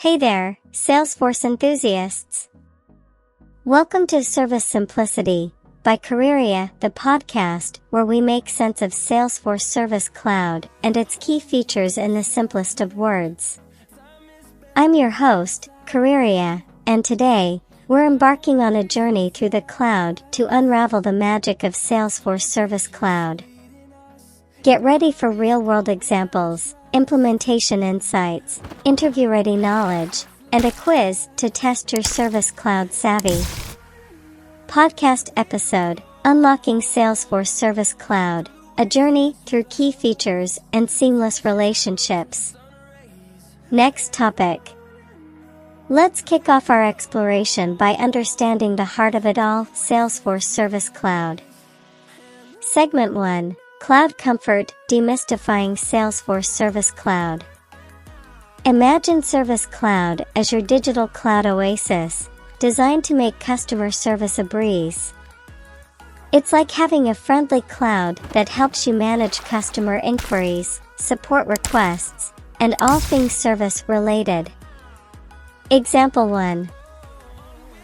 Hey there, Salesforce enthusiasts! Welcome to Service Simplicity by Careerya, the podcast where we make sense of Salesforce Service Cloud and its key features in the simplest of words. I'm your host, Careerya, and today, we're embarking on a journey through the cloud to unravel the magic of Salesforce Service Cloud. Get ready for real-world examples, implementation insights, interview-ready knowledge, and a quiz to test your Service Cloud savvy. Podcast episode, Unlocking Salesforce Service Cloud, a journey through key features and seamless relationships. Next topic. Let's kick off our exploration by understanding the heart of it all, Salesforce Service Cloud. Segment 1. Cloud Comfort, Demystifying Salesforce Service Cloud. Imagine Service Cloud as your digital cloud oasis, designed to make customer service a breeze. It's like having a friendly cloud that helps you manage customer inquiries, support requests, and all things service related. Example 1.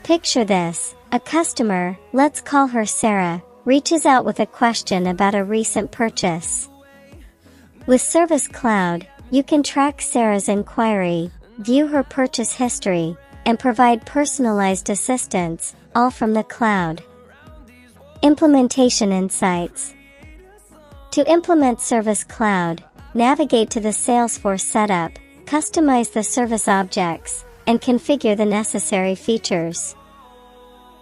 Picture this: a customer, let's call her Sarah, reaches out with a question about a recent purchase. With Service Cloud, you can track Sarah's inquiry, view her purchase history, and provide personalized assistance, all from the cloud. Implementation insights. To implement Service Cloud, navigate to the Salesforce setup, customize the service objects, and configure the necessary features.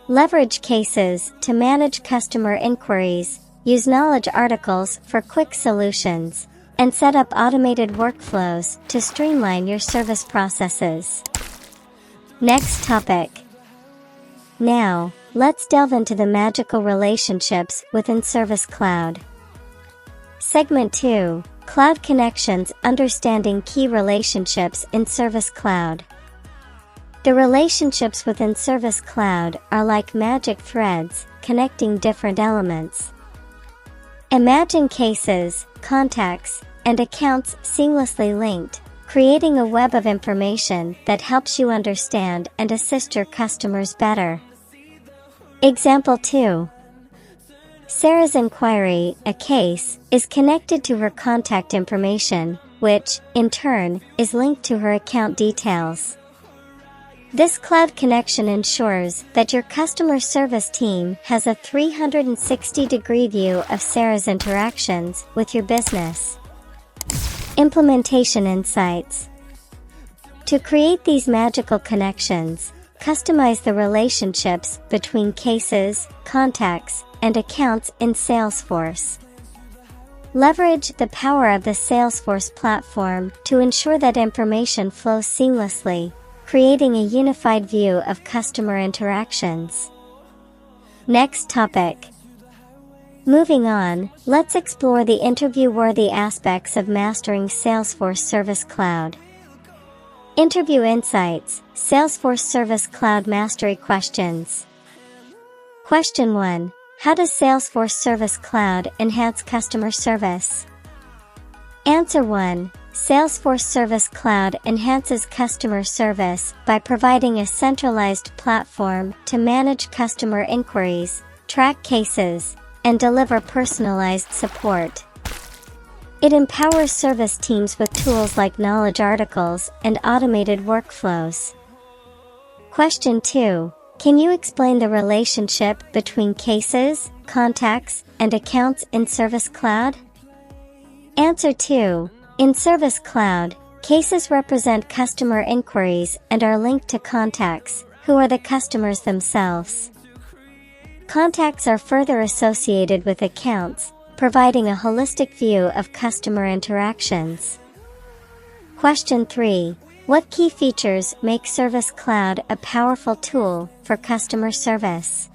Leverage cases to manage customer inquiries, use knowledge articles for quick solutions, and set up automated workflows to streamline your service processes. Next topic. Now, let's delve into the magical relationships within Service Cloud. Segment 2. Cloud Connections, Understanding Key Relationships in Service Cloud. The relationships within Service Cloud are like magic threads, connecting different elements. Imagine cases, contacts, and accounts seamlessly linked, creating a web of information that helps you understand and assist your customers better. Example 2. Sarah's inquiry, a case, is connected to her contact information, which, in turn, is linked to her account details. This cloud connection ensures that your customer service team has a 360-degree view of Sarah's interactions with your business. Implementation insights. To create these magical connections, customize the relationships between cases, contacts, and accounts in Salesforce. Leverage the power of the Salesforce platform to ensure that information flows seamlessly, creating a unified view of customer interactions. Next topic. Moving on, let's explore the interview-worthy aspects of mastering Salesforce Service Cloud. Interview insights, Salesforce Service Cloud Mastery questions. Question 1. How does Salesforce Service Cloud enhance customer service? Answer 1. Salesforce Service Cloud enhances customer service by providing a centralized platform to manage customer inquiries, track cases, and deliver personalized support. It empowers service teams with tools like knowledge articles and automated workflows. Question 2. Can you explain the relationship between cases, contacts, and accounts in Service Cloud? Answer 2. In Service Cloud, cases represent customer inquiries and are linked to contacts, who are the customers themselves. Contacts are further associated with accounts, providing a holistic view of customer interactions. Question 3. What key features make Service Cloud a powerful tool for customer service?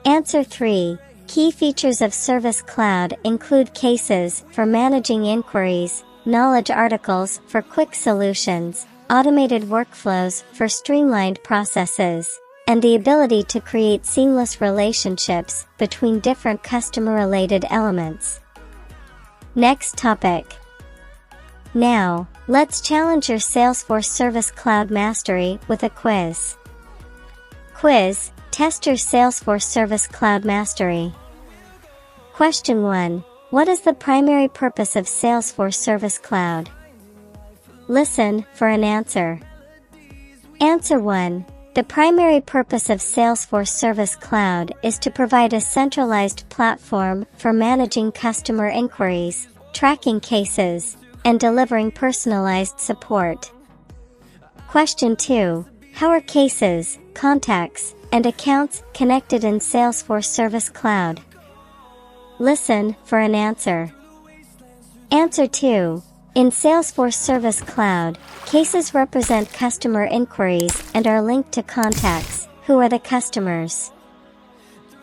Answer 3. Key features of Service Cloud include cases for managing inquiries, knowledge articles for quick solutions, automated workflows for streamlined processes, and the ability to create seamless relationships between different customer-related elements. Next topic. Now, let's challenge your Salesforce Service Cloud mastery with a quiz. Quiz: test your Salesforce Service Cloud mastery. Question 1. What is the primary purpose of Salesforce Service Cloud? Listen for an answer. Answer 1. The primary purpose of Salesforce Service Cloud is to provide a centralized platform for managing customer inquiries, tracking cases, and delivering personalized support. Question 2. How are cases, contacts, and accounts connected in Salesforce Service Cloud? Listen for an answer. Answer 2. In Salesforce Service Cloud, cases represent customer inquiries and are linked to contacts, who are the customers.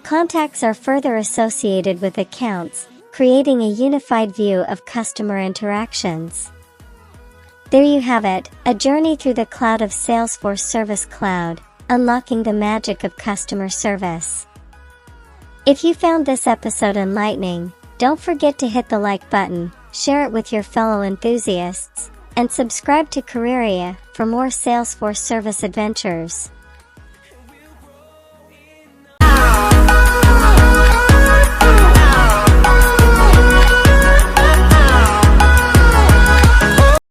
Contacts are further associated with accounts, creating a unified view of customer interactions. There you have it, a journey through the cloud of Salesforce Service Cloud, unlocking the magic of customer service. If you found this episode enlightening, don't forget to hit the like button, share it with your fellow enthusiasts, and subscribe to Careerya for more Salesforce service adventures.